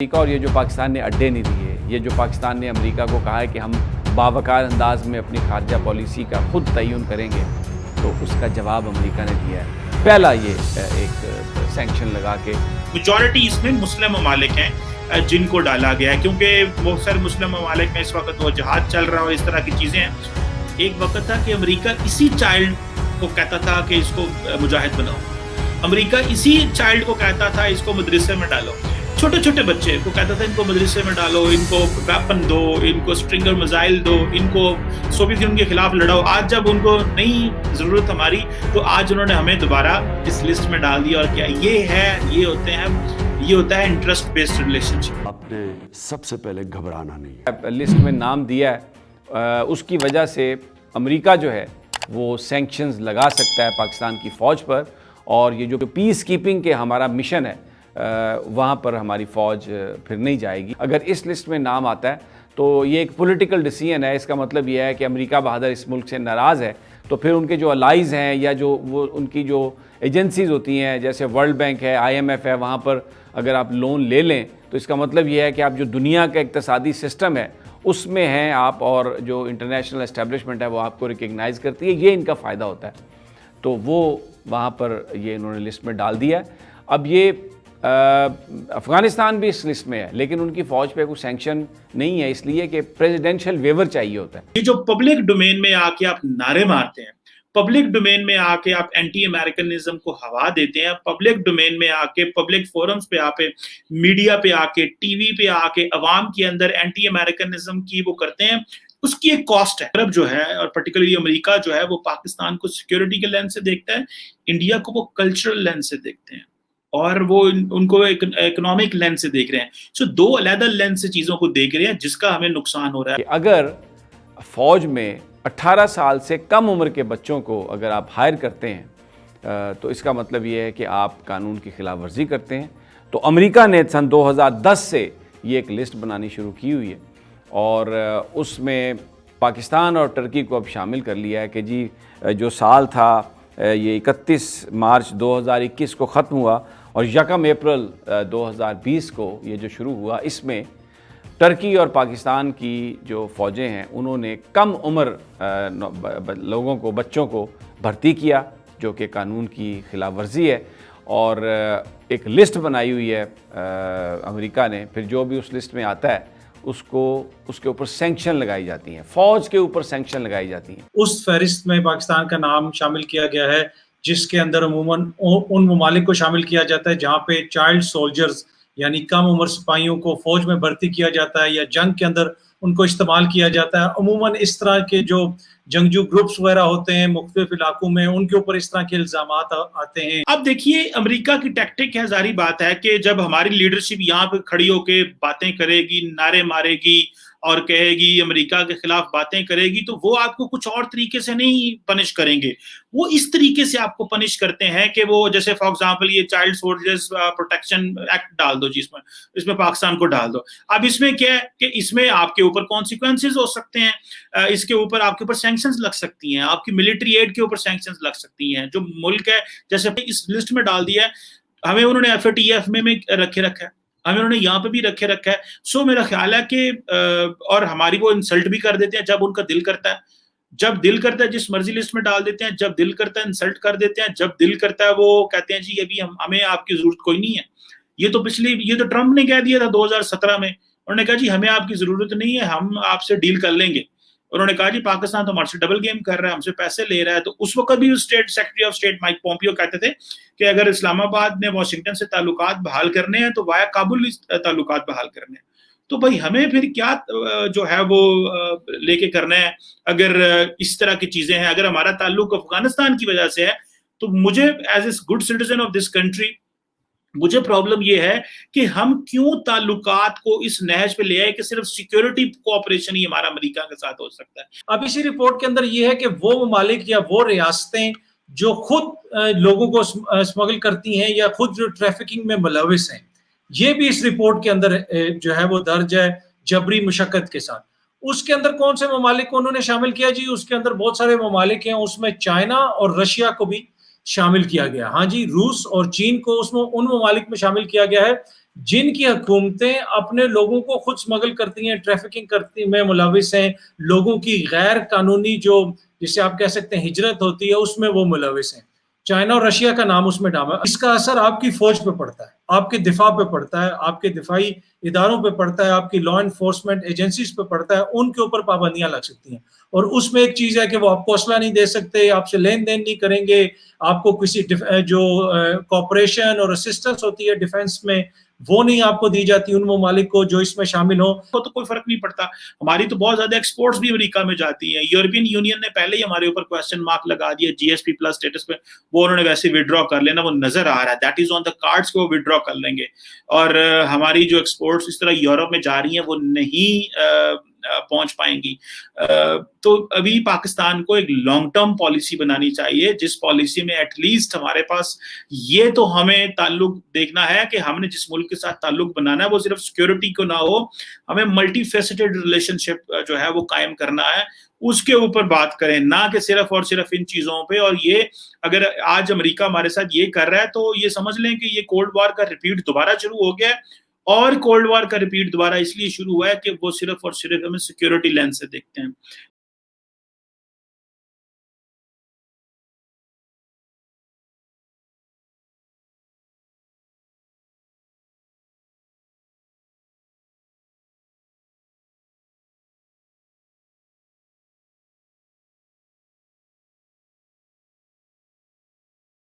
امریکہ اور یہ جو پاکستان نے اڈے نہیں دیے، یہ جو پاکستان نے امریکہ کو کہا ہے کہ ہم باوقار انداز میں اپنی خارجہ پالیسی کا خود تعین کریں گے، تو اس کا جواب امریکہ نے دیا ہے۔ پہلا یہ ایک سینکشن لگا کے میجورٹی اس میں مسلم ممالک ہیں جن کو ڈالا گیا ہے، کیونکہ بہت سارے مسلم ممالک میں اس وقت وہ جہاد چل رہا ہو، اس طرح کی چیزیں ہیں۔ ایک وقت تھا کہ امریکہ اسی چائلڈ کو کہتا تھا کہ اس کو مجاہد بناؤ، امریکہ اسی چائلڈ کو کہتا تھا اس کو مدرسے میں ڈالو، چھوٹے چھوٹے بچے کو کہتا تھا ان کو مدرسے میں ڈالو، ان کو ویپن دو، ان کو اسٹرنگر میزائل دو، ان کو سوویت یونین کے خلاف لڑاؤ۔ آج جب ان کو نہیں ضرورت ہماری، تو آج انہوں نے ہمیں دوبارہ اس لسٹ میں ڈال دیا۔ اور کیا یہ ہوتا ہے انٹرسٹ بیسڈ ریلیشن شپ۔ آپ نے سب سے پہلے گھبرانا نہیں ہے۔ لسٹ میں نام دیا ہے، اس کی وجہ سے امریکہ جو ہے وہ سینکشنز لگا سکتا ہے پاکستان کی فوج پر، اور یہ جو پیس کیپنگ کے ہمارا مشن ہے وہاں پر ہماری فوج پھر نہیں جائے گی۔ اگر اس لسٹ میں نام آتا ہے تو یہ ایک پولیٹیکل ڈیسیژن ہے، اس کا مطلب یہ ہے کہ امریکہ بہادر اس ملک سے ناراض ہے، تو پھر ان کے جو الائز ہیں یا جو وہ ان کی جو ایجنسیز ہوتی ہیں جیسے ورلڈ بینک ہے، IMF ہے، وہاں پر اگر آپ لون لے لیں تو اس کا مطلب یہ ہے کہ آپ جو دنیا کا اقتصادی سسٹم ہے اس میں ہیں آپ، اور جو انٹرنیشنل اسٹیبلشمن ہے وہ آپ کو ریکگنائز کرتی ہے، یہ ان کا فائدہ ہوتا ہے۔ تو وہ وہاں پر یہ انہوں نے لسٹ میں ڈال دیا ہے۔ اب یہ افغانستان بھی اس لسٹ میں ہے، لیکن ان کی فوج پہ کوئی سینکشن نہیں ہے، اس لیے کہ پریزیڈینشل ویور چاہیے ہوتا ہے۔ یہ جو پبلک ڈومین میں آ کے آپ نعرے مارتے ہیں، پبلک ڈومین میں آ کے آپ اینٹی امریکنزم کو ہوا دیتے ہیں، پبلک ڈومین میں آ کے، پبلک فورمز پہ آ کے، میڈیا پہ آ کے، ٹی وی پہ آ کے عوام کے اندر اینٹی امریکنزم کی وہ کرتے ہیں، اس کی ایک کاسٹ ہے۔ عرب جو ہے اور پرٹیکولرلی امریکہ جو ہے وہ پاکستان کو سیکیورٹی کے لینس سے دیکھتا ہے، انڈیا کو وہ کلچرل لینس سے دیکھتے ہیں، اور وہ ان کو اکنامک لینس سے دیکھ رہے ہیں۔ سو دو علیحدہ لینس سے چیزوں کو دیکھ رہے ہیں، جس کا ہمیں نقصان ہو رہا ہے۔ کہ اگر فوج میں 18 سال سے کم عمر کے بچوں کو اگر آپ ہائر کرتے ہیں تو اس کا مطلب یہ ہے کہ آپ قانون کی خلاف ورزی کرتے ہیں۔ تو امریکہ نے سن 2010 سے یہ ایک لسٹ بنانی شروع کی ہوئی ہے، اور اس میں پاکستان اور ٹرکی کو اب شامل کر لیا ہے کہ جی جو سال تھا یہ 31 مارچ 2021 کو ختم ہوا، اور 1 اپریل 2020 کو یہ جو شروع ہوا، اس میں ٹرکی اور پاکستان کی جو فوجیں ہیں انہوں نے کم عمر لوگوں کو، بچوں کو بھرتی کیا، جو کہ قانون کی خلاف ورزی ہے، اور ایک لسٹ بنائی ہوئی ہے امریکہ نے۔ پھر جو بھی اس لسٹ میں آتا ہے اس کے اوپر سینکشن لگائی جاتی ہیں، فوج کے اوپر سینکشن لگائی جاتی ہیں۔ اس فہرست میں پاکستان کا نام شامل کیا گیا ہے، جس کے اندر عموماً ان ممالک کو شامل کیا جاتا ہے جہاں پہ چائلڈ سولجرز یعنی کم عمر سپاہیوں کو فوج میں بھرتی کیا جاتا ہے یا جنگ کے اندر ان کو استعمال کیا جاتا ہے۔ عموماً اس طرح کے جو جنگجو گروپس وغیرہ ہوتے ہیں مختلف علاقوں میں، ان کے اوپر اس طرح کے الزامات آتے ہیں۔ اب دیکھیے امریکہ کی ٹیکٹک ہے، ظاہری بات ہے کہ جب ہماری لیڈرشپ یہاں پہ کھڑی ہو کے باتیں کرے گی، نعرے مارے گی اور کہے گی امریکہ کے خلاف باتیں کرے گی، تو وہ آپ کو کچھ اور طریقے سے نہیں پنش کریں گے، وہ اس طریقے سے آپ کو پنش کرتے ہیں کہ وہ جیسے فار ایگزامپل یہ چائلڈ سولجرز پروٹیکشن ایکٹ ڈال دو، اس میں پاکستان کو ڈال دو۔ اب اس میں کیا ہے کہ اس میں آپ کے اوپر کانسیکوینسز ہو سکتے ہیں، اس کے اوپر آپ کے اوپر سینکشنز لگ سکتی ہیں، آپ کی ملٹری ایڈ کے اوپر سینکشنز لگ سکتی ہیں۔ جو ملک ہے جیسے اس لسٹ میں ڈال دیا ہے، ہمیں انہوں نے FATF میں رکھا ہے، ہمیں انہوں نے یہاں پہ بھی رکھا ہے۔ سو میرا خیال ہے کہ اور ہماری وہ انسلٹ بھی کر دیتے ہیں جب ان کا دل کرتا ہے، جس مرضی لسٹ میں ڈال دیتے ہیں، جب دل کرتا ہے انسلٹ کر دیتے ہیں، جب دل کرتا ہے وہ کہتے ہیں جی ابھی ہمیں آپ کی ضرورت کوئی نہیں ہے۔ یہ تو ٹرمپ نے کہہ دیا تھا 2017 میں، انہوں نے کہا جی ہمیں آپ کی ضرورت نہیں ہے، ہم آپ سے ڈیل کر لیں گے۔ انہوں نے کہا جی پاکستان تو ہمارے سے ڈبل گیم کر رہا ہے، ہم سے پیسے لے رہا ہے۔ تو اس وقت بھی secretary of state mic Pompeo کہتے تھے کہ اگر اسلام آباد نے واشنگٹن سے تعلقات بحال کرنے ہیں تو وایا کابل تعلقات بحال کرنے ہیں۔ تو بھائی ہمیں پھر کیا جو ہے وہ لے کے کرنا ہے؟ اگر اس طرح کی چیزیں ہیں، اگر ہمارا تعلق افغانستان کی وجہ سے ہے، تو مجھے as a good citizen of this country مجھے پرابلم یہ ہے کہ ہم کیوں تعلقات کو اس نہج پہ لے آئے کہ صرف سیکیورٹی کوآپریشن ہی ہمارا امریکہ کے ساتھ ہو سکتا ہے۔ اب اسی رپورٹ کے اندر یہ ہے کہ وہ ممالک یا وہ ریاستیں جو خود لوگوں کو اسمگل کرتی ہیں یا خود جو ٹریفکنگ میں ملوث ہیں، یہ بھی اس رپورٹ کے اندر جو ہے وہ درج ہے جبری مشقت کے ساتھ۔ اس کے اندر کون سے ممالک کو انہوں نے شامل کیا جی؟ اس کے اندر بہت سارے ممالک ہیں، اس میں چائنا اور رشیا کو بھی شامل کیا گیا۔ ہاں جی، روس اور چین کو اس میں ان ممالک میں شامل کیا گیا ہے جن کی حکومتیں اپنے لوگوں کو خود اسمگل کرتی ہیں، ٹریفکنگ کرتی میں ملوث ہیں، لوگوں کی غیر قانونی جو جسے آپ کہہ سکتے ہیں ہجرت ہوتی ہے اس میں وہ ملوث ہیں. چائنا اور رشیا کا نام اس میں ڈالا. اس کا اثر آپ کی فوج پہ پڑتا ہے، آپ کے دفاع پہ پڑتا ہے، آپ کے دفاعی اداروں پہ پڑتا ہے، آپ کی لا انفورسمنٹ ایجنسیز پہ پڑتا ہے. ان کے اوپر پابندیاں لگ سکتی ہیں. اور اس میں ایک چیز ہے کہ وہ آپ کو اسلحہ نہیں دے سکتے، آپ سے لین دین نہیں کریں گے، آپ کو کسی جو کوآپریشن اور اسسٹنس ہوتی ہے ڈیفنس میں وہ نہیں آپ کو دی جاتی ان ممالک کو جو اس میں شامل ہوں. تو کوئی فرق نہیں پڑتا. ہماری تو بہت زیادہ ایکسپورٹس بھی امریکہ میں جاتی ہیں. یورپین یونین نے پہلے ہی ہمارے اوپر کوسچن مارک لگا دیا جی ایس پی پلس اسٹیٹس پہ. وہ انہوں نے ویسے وڈرا کر لینا، وہ نظر آ رہا ہے، that is on the cards کہ وہ وڈرا کر لیں گے. اور ہماری جو ایکسپورٹس اس طرح یورپ میں جا رہی ہیں وہ نہیں پہنچ پائیں گی. تو ابھی پاکستان کو ایک لانگ ٹرم پالیسی بنانی چاہیے، جس پالیسی میں ایٹ لیسٹ ہمارے پاس یہ تو ہمیں تعلق دیکھنا ہے کہ ہم نے جس ملک کے ساتھ تعلق بنانا ہے وہ صرف سیکورٹی کو نہ ہو، ہمیں ملٹی فیسٹڈ ریلیشن شپ جو ہے وہ قائم کرنا ہے. اس کے اوپر بات کریں، نہ کہ صرف اور صرف ان چیزوں پہ. اور یہ اگر آج امریکہ ہمارے ساتھ یہ کر رہا ہے تو یہ سمجھ لیں کہ یہ کولڈ وار کا ریپیٹ دوبارہ شروع ہو گیا ہے. اور کولڈ وار کا ریپیٹ دوبارہ اس لیے شروع ہوا ہے کہ وہ صرف اور صرف ہمیں سیکورٹی لینس سے دیکھتے ہیں.